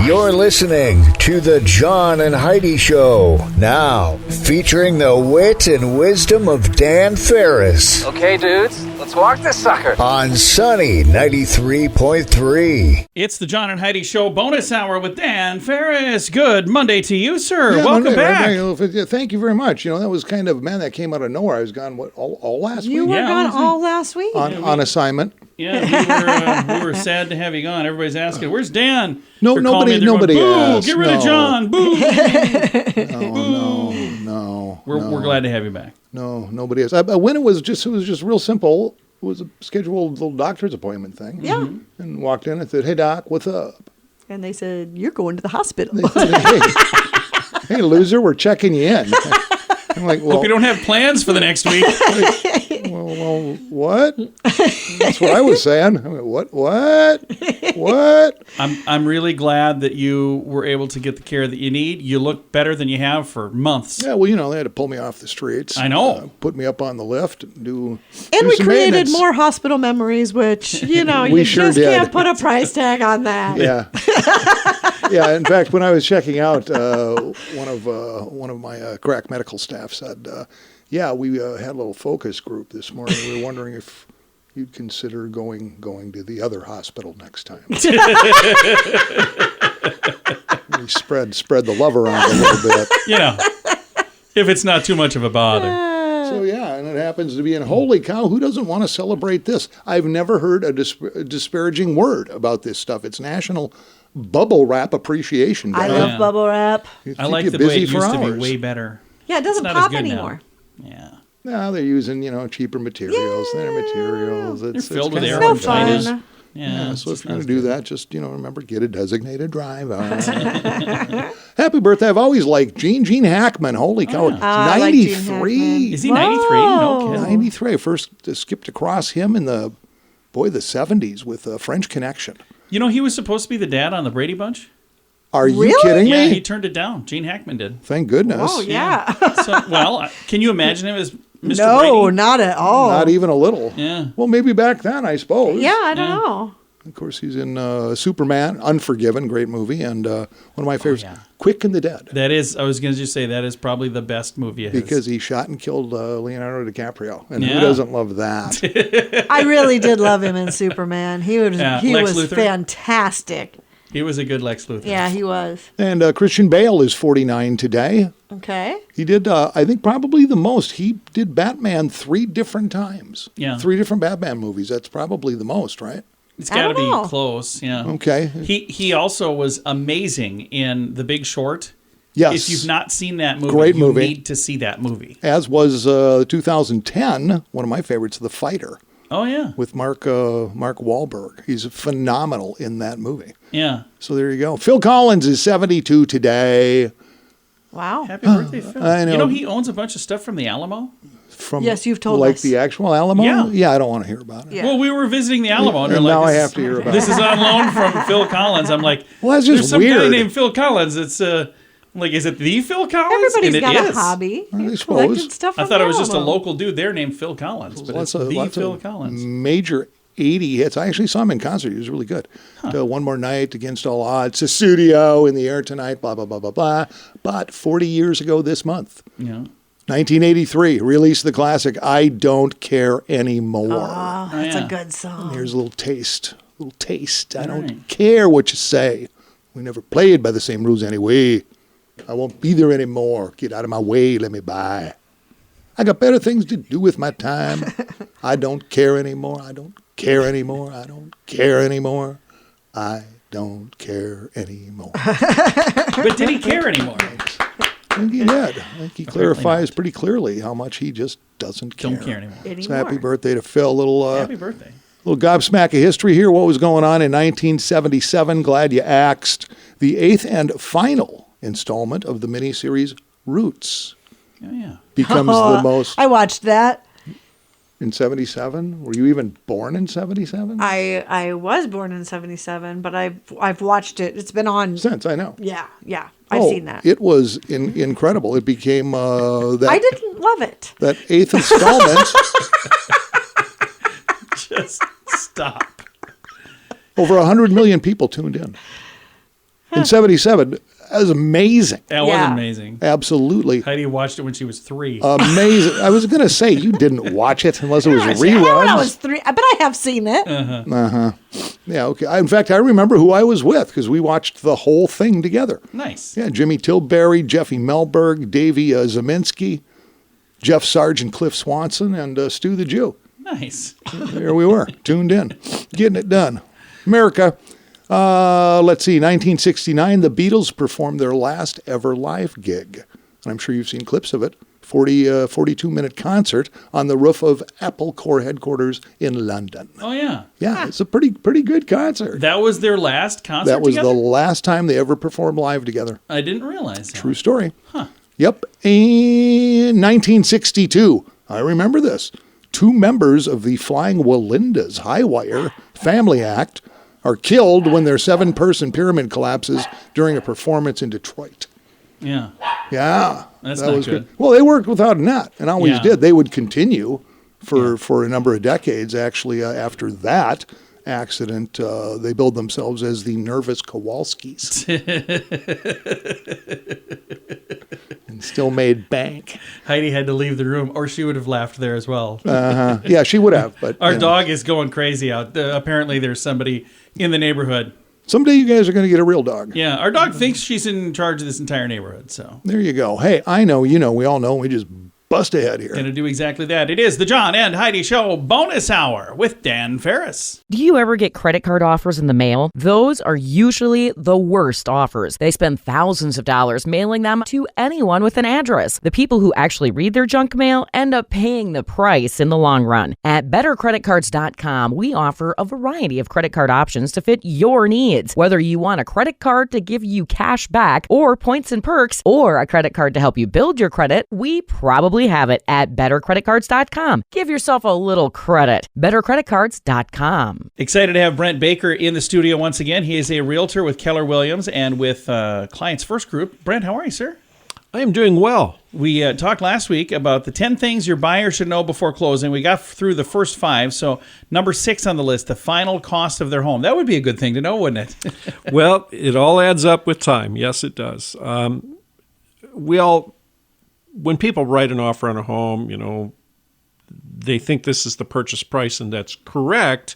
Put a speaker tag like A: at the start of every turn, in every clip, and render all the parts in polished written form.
A: You're listening to the John and Heidi Show. Now, featuring the wit and wisdom of Dan Ferris.
B: Okay, dudes, let's walk this sucker.
A: On Sunny 93.3.
C: It's the John and Heidi Show bonus hour with Dan Ferris. Good Monday to you, sir.
D: Yeah,
C: Welcome back.
D: Thank you very much. You know, that was kind of, man, that came out of nowhere. I was gone, all last week?
E: You were gone all last week.
D: On assignment.
C: Yeah, we were sad to have you gone. Everybody's asking, where's Dan?
D: Nobody
C: going, Boo,
D: asked.
C: get rid of John. Boo.
D: No.
C: We're glad to have you back.
D: No, nobody is. When it was just real simple. It was a scheduled little doctor's appointment thing.
E: Yeah.
D: Mm-hmm. And walked in and said, "Hey, doc, what's up?"
E: And they said, "You're going to the hospital."
D: They said, hey, loser, we're checking you in. I'm like, well,
C: hope you don't have plans for the next week.
D: well, what? That's what I was saying. I went, what?
C: I'm really glad that you were able to get the care that you need. You look better than you have for months.
D: Yeah, well, you know, they had to pull me off the streets.
C: I know.
D: Put me up on the lift and do
E: And we
D: some
E: created
D: maintenance.
E: more hospital memories, which, you know,
D: We
E: you
D: sure
E: just
D: did.
E: can't put a price tag on that.
D: Yeah. Yeah, in fact, when I was checking out, one of my crack medical staff said, yeah, we had a little focus group this morning. We were wondering if you'd consider going to the other hospital next time. We spread the love around a little bit.
C: Yeah. If it's not too much of a bother.
D: So, yeah, and it happens to be in holy cow, who doesn't want to celebrate this? I've never heard a disparaging word about this stuff. It's National Bubble Wrap Appreciation Day.
E: I love bubble wrap.
C: I like the way it used to be way better.
E: Yeah, it doesn't
C: It's not as
E: pop
C: good now.
E: anymore.
C: Yeah.
D: No, they're using, cheaper materials, thinner materials.
C: They're filled with
D: kind
C: air
D: of
E: It's no
C: and
D: fun.
E: fun.
C: Yeah.
D: So if you're going to do that, just, remember, get a designated driver. Happy birthday. I've always liked Gene Hackman. Holy cow.
E: I like Gene
D: 93.
E: Hackman.
C: Is he 93? No
E: Whoa.
C: kidding.
D: 93. I first skipped across him in the 70s with French Connection.
C: You know, he was supposed to be the dad on the Brady Bunch.
D: Are you
E: Really?
D: kidding
C: Yeah,
D: me?
C: he turned it down. Gene Hackman did.
D: Thank goodness.
E: Oh, yeah.
C: So, well, can you imagine him as Mr.
E: No,
C: Brady?
E: not at all.
D: Not even a little.
C: Yeah.
D: Well, maybe back then, I suppose.
E: Yeah, I don't know.
D: Of course, he's in Superman, Unforgiven, great movie, and one of my favorites,
C: yeah.
D: Quick and the Dead.
C: That is, I was going to just say, that is probably the best movie of his.
D: Because he shot and killed Leonardo DiCaprio. And
C: Yeah.
D: who doesn't love that?
E: I really did love him in Superman. He was
C: Yeah,
E: he
C: Lex
E: was
C: Luthor.
E: fantastic.
C: He was a good Lex Luthor.
E: Yeah, he was.
D: And Christian Bale is 49 today.
E: Okay.
D: He did, I think, probably the most. He did Batman 3 different times.
C: Yeah.
D: 3 different Batman movies. That's probably the most, right?
C: It's
E: I
C: got to
E: don't
C: be
E: know.
C: close. Yeah.
D: Okay.
C: He also was amazing in The Big Short.
D: Yes.
C: If you've not seen that movie,
D: Great
C: you
D: movie.
C: need to see that movie.
D: As was 2010, one of my favorites, The Fighter,
C: Oh, yeah.
D: with Mark Wahlberg. He's phenomenal in that movie.
C: Yeah.
D: So there you go. Phil Collins is 72 today.
E: Wow.
C: Happy birthday, Phil.
D: I know.
C: You know, he owns a bunch of stuff from the Alamo.
D: From
E: Yes, you've told
D: like
E: us.
D: the actual Alamo?
C: Yeah.
D: Yeah, I don't want to hear about it.
E: Yeah.
C: Well, we were visiting the Alamo, and they're
D: And
C: like,
D: now I
C: this
D: have
C: is-
D: to hear about
C: This
D: it.
C: is on loan from Phil Collins. I'm like,
D: Well, that's just
C: there's some guy
D: weird.
C: named Phil Collins. It's like, is it the Phil Collins?
E: Everybody's
C: And
E: got
C: it
E: a
C: is.
E: hobby.
D: I
E: You've
D: suppose.
E: collected stuff
C: I
E: from
C: thought
E: the
C: it was just a
E: Alamo.
C: local dude there named Phil Collins, but it's the Phil Collins.
D: Major 80 hits. I actually saw him in concert. He was really good. One More Night, Against All Odds, Susudio, In the Air Tonight, blah, blah, blah, blah, blah. But 40 years ago this month,
C: Yeah.
D: 1983, released the classic, I Don't Care Anymore.
E: Oh, that's
C: yeah.
E: a good song.
D: Here's a little taste. I don't
C: right.
D: care what you say. We never played by the same rules anyway. I won't be there anymore. Get out of my way. Let me by. I got better things to do with my time. I don't care anymore. I don't care anymore. I don't care anymore. I don't care anymore.
C: But did he care anymore?
D: I think he did. I think he clarifies pretty clearly how much he just doesn't care.
C: Don't care anymore.
D: So happy birthday to Phil.
C: Happy birthday.
D: Little gobsmack of history here. What was going on in 1977? Glad you asked. The 8th and final installment of the miniseries Roots
C: Oh, yeah.
D: becomes the most
E: I watched that.
D: in 77. Were you even born in 77?
E: I was born in 77, but I've watched it. It's been on.
D: Since I know.
E: Yeah. I've seen that.
D: It was incredible. It became that.
E: I didn't love it.
D: That 8th installment.
C: Just stop.
D: Over 100 million people tuned in. in 77. That was amazing.
C: That was
E: Yeah.
C: amazing.
D: Absolutely.
C: Heidi watched it when she was 3.
D: Amazing. I was going to say, you didn't watch it unless it was reruns.
E: When I was 3, but I have seen it.
D: Yeah, okay. In fact, I remember who I was with because we watched the whole thing together.
C: Nice.
D: Yeah, Jimmy Tilbury, Jeffy Melberg, Davey Zeminski, Jeff Sargent, Cliff Swanson, and Stu the Jew.
C: Nice.
D: There we were, tuned in, getting it done. America. Let's see, 1969, the Beatles performed their last ever live gig. And I'm sure you've seen clips of it. 42-minute concert on the roof of Apple Corps headquarters in London.
C: Oh, yeah.
D: Yeah, it's a pretty good concert.
C: That was their last concert
D: That was
C: together?
D: the last time they ever performed live together.
C: I didn't realize that.
D: True story.
C: Huh.
D: Yep. In 1962, I remember this. 2 members of the Flying Walinda's High Wire Family Act are killed when their 7-person pyramid collapses during a performance in Detroit.
C: Yeah.
D: Yeah.
C: That's
D: that
C: not
D: was
C: good.
D: Well, they worked without a net and always
C: Yeah.
D: did. They would continue for a number of decades. Actually, after that accident, they billed themselves as the Nervous Kowalskis. And still made bank.
C: Heidi had to leave the room, or she would have laughed there as well.
D: Yeah, she would have. But
C: Our
D: you know,
C: dog is going crazy out. Apparently, there's somebody in the neighborhood.
D: someday you guys are going to get a real dog.
C: Yeah, our dog thinks she's in charge of this entire neighborhood, so
D: There you go. Hey, I know, you know, we all know. We just bust ahead here.
C: going to do exactly that. It is the John and Heidi Show bonus hour with Dan Ferris.
F: Do you ever get credit card offers in the mail? Those are usually the worst offers. They spend thousands of dollars mailing them to anyone with an address. The people who actually read their junk mail end up paying the price in the long run. At bettercreditcards.com, we offer a variety of credit card options to fit your needs. Whether you want a credit card to give you cash back or points and perks, or a credit card to help you build your credit, we probably have it at bettercreditcards.com. Give yourself a little credit. bettercreditcards.com.
C: Excited to have Brent Baker in the studio once again. He is a realtor with Keller Williams and with Clients First Group. Brent, how are you, sir?
G: I am doing well.
C: We talked last week about the 10 things your buyer should know before closing. We got through the first 5. So number 6 on the list, the final cost of their home. That would be a good thing to know, wouldn't it?
G: Well, it all adds up with time. Yes, it does. When people write an offer on a home, you know, they think this is the purchase price, and that's correct.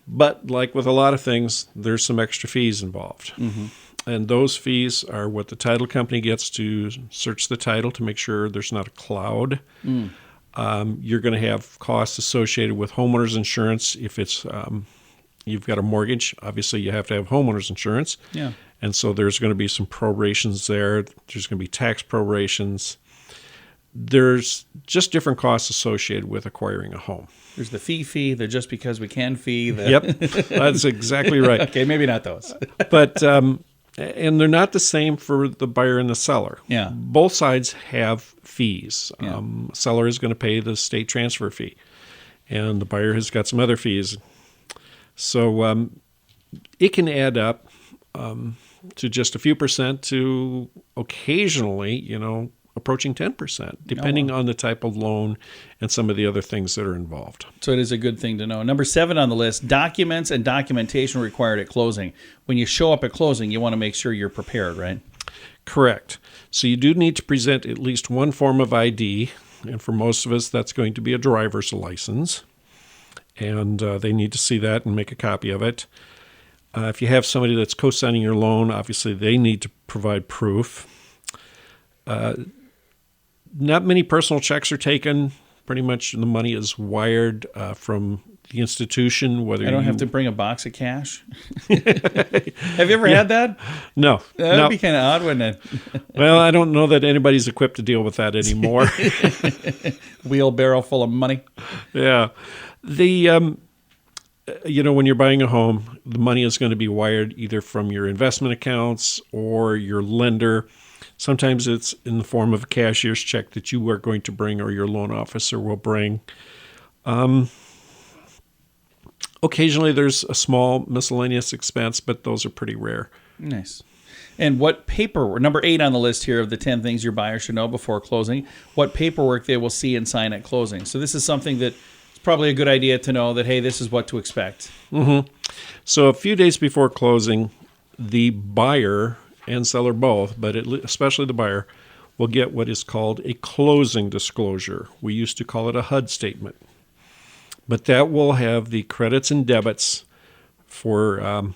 G: But like with a lot of things, there's some extra fees involved. Mm-hmm. And those fees are what the title company gets to search the title to make sure there's not a cloud. You're going to have costs associated with homeowners insurance. If it's you've got a mortgage, obviously you have to have homeowners insurance.
C: Yeah.
G: And so there's going to be some prorations there. There's going to be tax prorations. There's just different costs associated with acquiring a home.
C: There's the fee, the just because we can fee.
G: Yep, that's exactly right.
C: Okay, maybe not those.
G: But and they're not the same for the buyer and the seller.
C: Yeah.
G: Both sides have fees.
C: Yeah.
G: Seller is going to pay the state transfer fee, and the buyer has got some other fees. So it can add up to just a few percent to occasionally, you know, approaching 10%, depending on the type of loan and some of the other things that are involved.
C: So it is a good thing to know. Number 7 on the list, documents and documentation required at closing. When you show up at closing, you want to make sure you're prepared, right?
G: Correct. So you do need to present at least one form of ID, and for most of us, that's going to be a driver's license. And they need to see that and make a copy of it. If you have somebody that's co-signing your loan, obviously they need to provide proof. Not many personal checks are taken. Pretty much the money is wired from the institution. Whether
C: I don't have to bring a box of cash. Have you ever had that?
G: No.
C: That
G: no.
C: would be kind of odd, wouldn't it?
G: Well, I don't know that anybody's equipped to deal with that anymore.
C: Wheelbarrow full of money.
G: Yeah. The you know, when you're buying a home, the money is going to be wired either from your investment accounts or your lender. Sometimes it's in the form of a cashier's check that you are going to bring or your loan officer will bring. Occasionally there's a small miscellaneous expense, but those are pretty rare.
C: Nice. And what paperwork, number 8 on the list here of the 10 things your buyer should know before closing, what paperwork they will see and sign at closing. So this is something that it's probably a good idea to know that, hey, this is what to expect.
G: Mm-hmm. So a few days before closing, the buyer and seller both, but especially the buyer, will get what is called a closing disclosure. We used to call it a HUD statement. But that will have the credits and debits for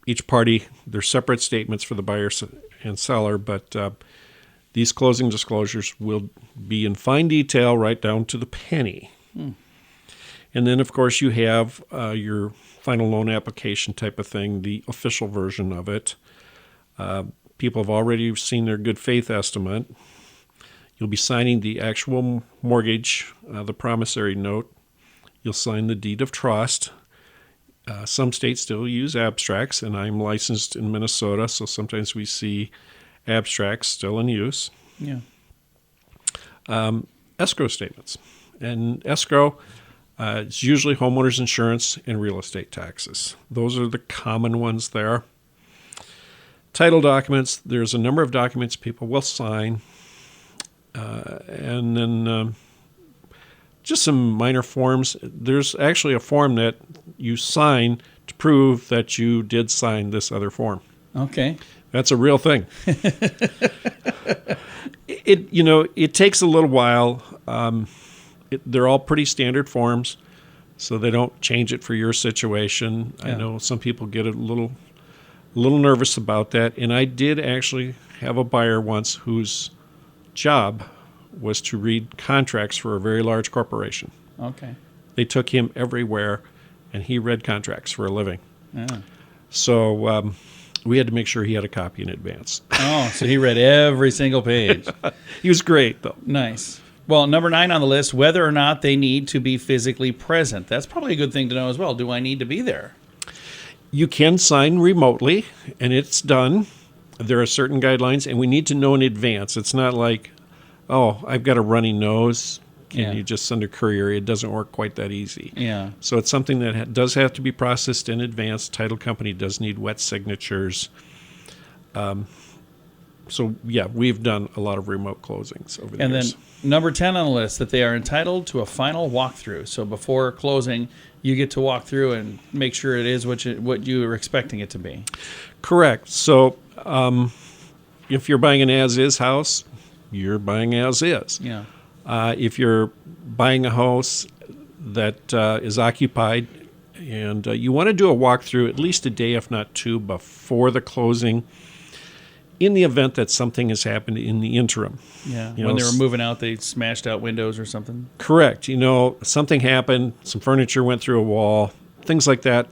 G: each party. They're separate statements for the buyer and seller, but these closing disclosures will be in fine detail right down to the penny. And then, of course, you have your final loan application type of thing, the official version of it. People have already seen their good faith estimate. You'll be signing the actual mortgage, the promissory note. You'll sign the deed of trust. Some states still use abstracts, and I'm licensed in Minnesota, so sometimes we see abstracts still in use.
C: Yeah.
G: Escrow statements. And escrow, it's usually homeowners insurance and real estate taxes. Those are the common ones there. Title documents, there's a number of documents people will sign. And then just some minor forms. There's actually a form that you sign to prove that you did sign this other form.
C: Okay.
G: That's a real thing. It takes a little while. They're all pretty standard forms, so they don't change it for your situation. Yeah. I know some people get a little nervous about that, and I did actually have a buyer once whose job was to read contracts for a very large corporation.
C: Okay.
G: They took him everywhere, and he read contracts for a living.
C: Yeah.
G: So we had to make sure he had a copy in advance.
C: Oh, so he read every single page.
G: He was great, though.
C: Nice. Well, number 9 on the list, whether or not they need to be physically present. That's probably a good thing to know as well. Do I need to be there?
G: You can sign remotely, and it's done. There are certain guidelines, and we need to know in advance. It's not like, oh, I've got a runny nose. Can you just send a courier? It doesn't work quite that easy.
C: Yeah.
G: So it's something that does have to be processed in advance. Title company does need wet signatures. So, yeah, we've done a lot of remote closings over the years.
C: And then number 10 on the list, that they are entitled to a final walkthrough. So before closing, you get to walk through and make sure it is what you were expecting it to be.
G: Correct. So if you're buying an as-is house, you're buying as-is.
C: Yeah.
G: If you're buying a house that is occupied and you want to do a walkthrough at least a day, if not 2, before the closing, in the event that something has happened in the interim.
C: Yeah, when they were moving out, they smashed out windows or something.
G: Correct. Something happened, some furniture went through a wall, things like that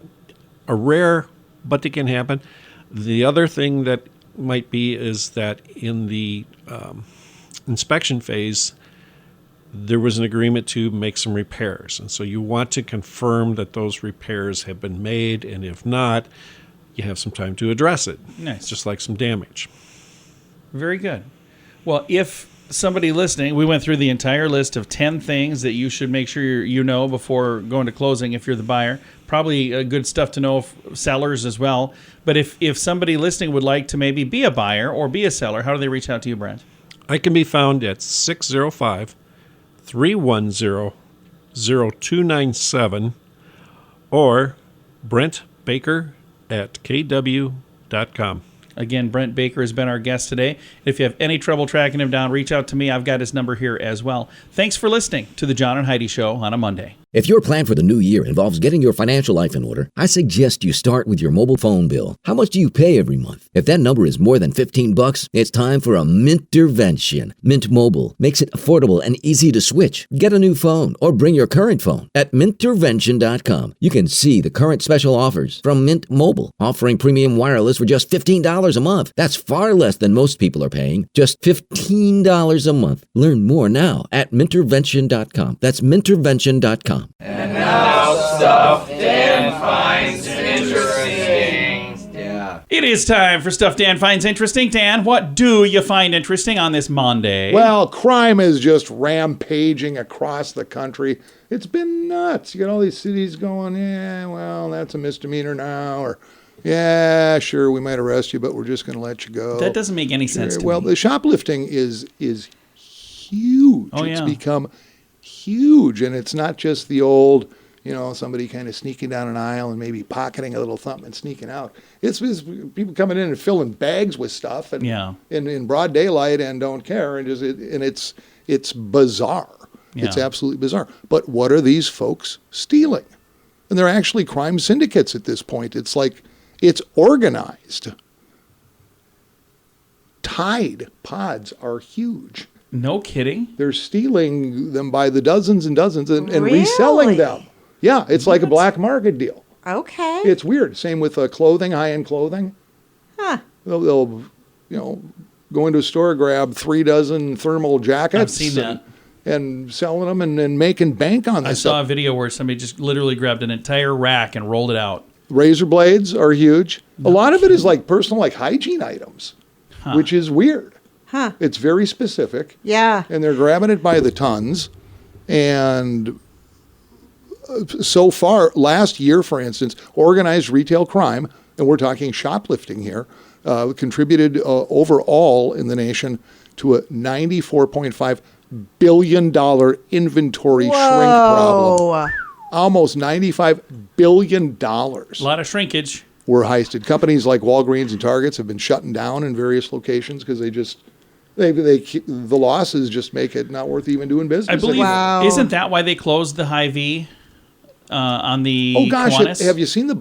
G: are rare, but they can happen. The other thing that might be is that in the inspection phase, there was an agreement to make some repairs. And so you want to confirm that those repairs have been made, and if not, you have some time to address it.
C: Nice.
G: Just like some damage.
C: Very good. Well, if somebody listening, we went through the entire list of 10 things that you should make sure you know before going to closing if you're the buyer. Probably good stuff to know for sellers as well. But if somebody listening would like to maybe be a buyer or be a seller, how do they reach out to you, Brent?
G: I can be found at 605-310-0297 or Brent Baker at kw.com.
C: Again, Brent Baker has been our guest today. If you have any trouble tracking him down, reach out to me. I've got his number here as well. Thanks for listening to the John and Heidi Show on a Monday.
H: If your plan for the new year involves getting your financial life in order, I suggest you start with your mobile phone bill. How much do you pay every month? If that number is more than $15, it's time for a Mintervention. Mint Mobile makes it affordable and easy to switch. Get a new phone or bring your current phone. At Mintervention.com, you can see the current special offers from Mint Mobile, offering premium wireless for just $15 a month. That's far less than most people are paying, just $15 a month. Learn more now at Mintervention.com. That's Mintervention.com.
B: And now stuff Dan finds interesting. Yeah.
C: It is time for Stuff Dan Finds Interesting. Dan, what do you find interesting on this Monday?
D: Well, crime is just rampaging across the country. It's been nuts. You got all these cities going, yeah, well, that's a misdemeanor now, or yeah, sure, we might arrest you, but we're just going to let you go.
C: That doesn't make any sense to me.
D: Well, the shoplifting is huge.
C: Oh,
D: It's
C: yeah.
D: become huge, and it's not just the old, somebody kind of sneaking down an aisle and maybe pocketing a little something and sneaking out. It's people coming in and filling bags with stuff and in broad daylight and don't care, and it's bizarre.
C: Yeah.
D: It's absolutely bizarre. But what are these folks stealing? And they're actually crime syndicates at this point. It's like it's organized. Tide pods are huge.
C: No kidding.
D: They're stealing them by the dozens and dozens and
E: Really?
D: reselling them. Yeah, it's like a black market deal.
E: Okay.
D: It's weird. Same with clothing, high-end clothing.
E: Huh.
D: They'll go into a store, grab 3 dozen thermal jackets.
C: I've seen that.
D: And selling them and making bank on this
C: I saw
D: stuff.
C: a video where somebody just literally grabbed an entire rack and rolled it out.
D: Razor blades are huge. A lot of it is like personal, like hygiene items, which is weird.
E: Huh.
D: It's very specific.
E: Yeah.
D: And they're grabbing it by the tons. And so far, last year, for instance, organized retail crime, and we're talking shoplifting here, contributed overall in the nation to a $94.5 billion inventory shrink problem. Almost $95 billion.
C: A lot of shrinkage.
D: Were heisted. Companies like Walgreens and Targets have been shutting down in various locations because the losses just make it not worth even doing business.
C: I believe,
E: Wow.
C: Isn't that why they closed the Hy-Vee on the Kiwanis?
D: Have you seen the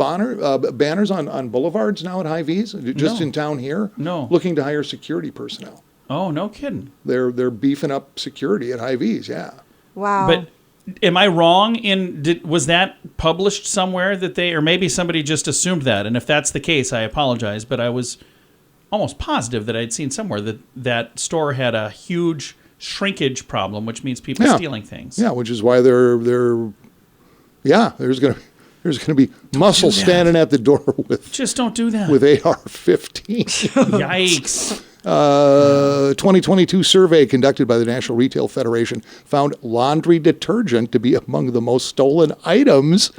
D: banners on boulevards now at Hy-Vees? Just in town here?
C: No.
D: Looking to hire security personnel.
C: Oh, no kidding.
D: They're beefing up security at Hy-Vees, yeah.
E: Wow.
C: But am I wrong was that published somewhere or maybe somebody just assumed that? And if that's the case, I apologize, but I was almost positive that I'd seen somewhere that store had a huge shrinkage problem, which means people stealing things.
D: Yeah, which is why there's going to be muscle standing at the door with
C: Just don't do that.
D: with AR-15.
C: Yikes.
D: 2022 survey conducted by the National Retail Federation found laundry detergent to be among the most stolen items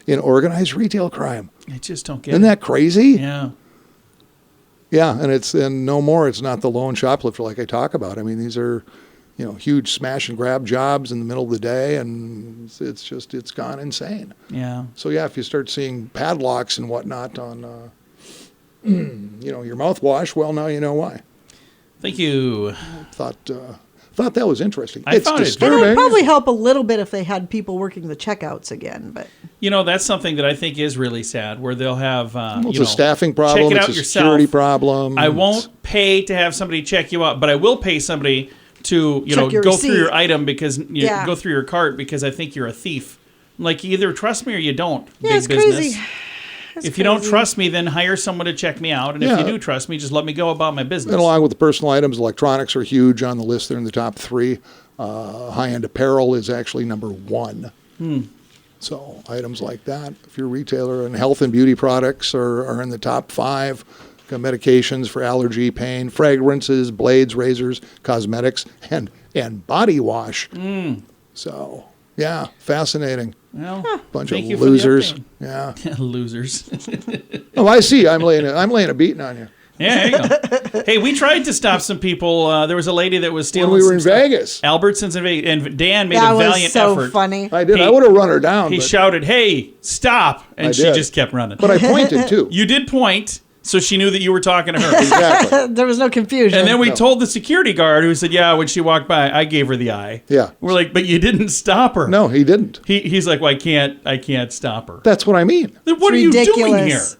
D: in organized retail crime.
C: I just don't get
D: Isn't that crazy?
C: Yeah.
D: Yeah, and no more. It's not the lone shoplifter like I talk about. I mean, these are, huge smash and grab jobs in the middle of the day, and it's gone insane.
C: Yeah.
D: So yeah, if you start seeing padlocks and whatnot on, your mouthwash, well, now you know why.
C: Thank you.
D: Thought that was interesting.
C: I found it
E: It
D: disturbing.
E: would probably help a little bit if they had people working the checkouts again, but
C: That's something that I think is really sad, where they'll have,
D: It's a staffing problem.
C: check it
D: It's
C: out
D: a
C: yourself.
D: security problem.
C: I won't pay to have somebody check you out, but I will pay somebody to,
E: Check your
C: go
E: receipt.
C: through your item because
E: Yeah.
C: go through your cart because I think you're a thief. Like, you either trust me or you don't.
E: yeah,
C: Big
E: it's
C: business.
E: crazy.
C: If you don't trust me, then hire someone to check me out. And if
D: Yeah.
C: you do trust me, just let me go about my business.
D: And along with the personal items, electronics are huge on the list. They're in the top 3. High-end apparel is actually number 1. So items like that, if you're a retailer, and health and beauty products are in the top 5. Got medications for allergy, pain, fragrances, blades, razors, cosmetics, and body wash. So, yeah, fascinating.
C: Well,
D: Bunch
C: thank
D: of
C: you for the
D: losers.
C: update.
D: Yeah.
C: Losers.
D: Oh, I see. I'm laying a beating on you.
C: Yeah, there you go. Hey, we tried to stop some people. There was a lady that was stealing
D: When we were
C: some
D: in
C: stuff.
D: Vegas.
C: Albertsons in Vegas. And Dan made
E: That
C: a
E: was
C: valiant
E: so
C: effort.
E: funny.
D: I did.
C: He-
D: I would have run her down.
C: He
D: but,
C: shouted, "Hey, stop!" And
D: I
C: she
D: did.
C: just kept running.
D: but I pointed too.
C: You did point, so she knew that you were talking to her.
D: Exactly.
E: There was no confusion.
C: And then we told the security guard, who said, "Yeah, when she walked by, I gave her the eye."
D: Yeah.
C: We're like, "But you didn't stop her."
D: No, he didn't.
C: He's like, "Well, I can't stop her."
D: That's what I mean.
C: Then what are you doing here?
E: ridiculous.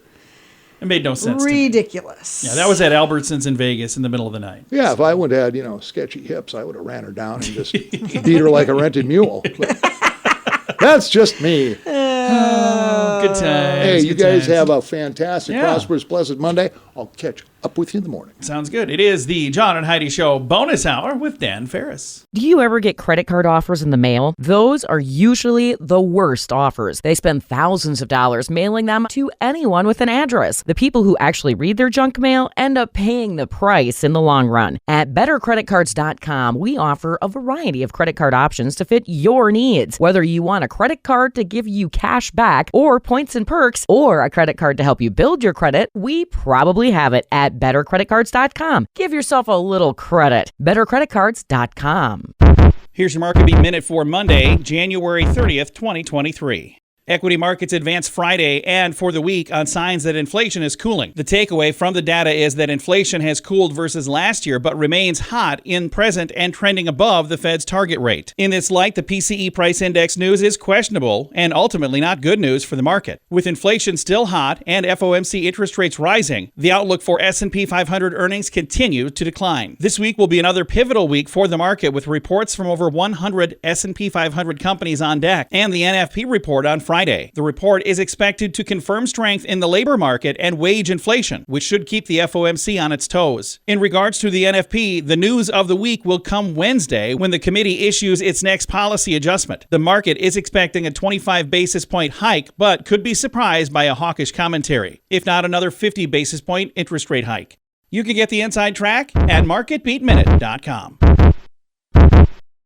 C: It made no sense to me.
E: Ridiculous.
C: Yeah, that was at Albertsons in Vegas in the middle of the night.
D: Yeah, if I would have had, sketchy hips, I would have ran her down and just beat her like a rented mule. But that's just me.
C: Good times.
D: Hey, you
C: good
D: guys
C: times.
D: have a fantastic,
C: Yeah.
D: prosperous, blessed Monday. I'll catch up with you in the morning.
C: Sounds good. It is the John and Heidi Show bonus hour with Dan Ferris.
F: Do you ever get credit card offers in the mail? Those are usually the worst offers. They spend thousands of dollars mailing them to anyone with an address. The people who actually read their junk mail end up paying the price in the long run. At bettercreditcards.com, we offer a variety of credit card options to fit your needs. Whether you want a credit card to give you cash back or points and perks, or a credit card to help you build your credit, we probably have it at bettercreditcards.com. Give yourself a little credit. bettercreditcards.com.
C: Here's your market beat minute for Monday, January 30th, 2023. Equity markets advanced Friday and for the week on signs that inflation is cooling. The takeaway from the data is that inflation has cooled versus last year, but remains hot in present and trending above the Fed's target rate. In this light, the PCE price index news is questionable and ultimately not good news for the market. With inflation still hot and FOMC interest rates rising, the outlook for S&P 500 earnings continue to decline. This week will be another pivotal week for the market with reports from over 100 S&P 500 companies on deck and the NFP report on Friday. The report is expected to confirm strength in the labor market and wage inflation, which should keep the FOMC on its toes. In regards to the NFP, the news of the week will come Wednesday when the committee issues its next policy adjustment. The market is expecting a 25 basis point hike, but could be surprised by a hawkish commentary, if not another 50 basis point interest rate hike. You can get the inside track at marketbeatminute.com.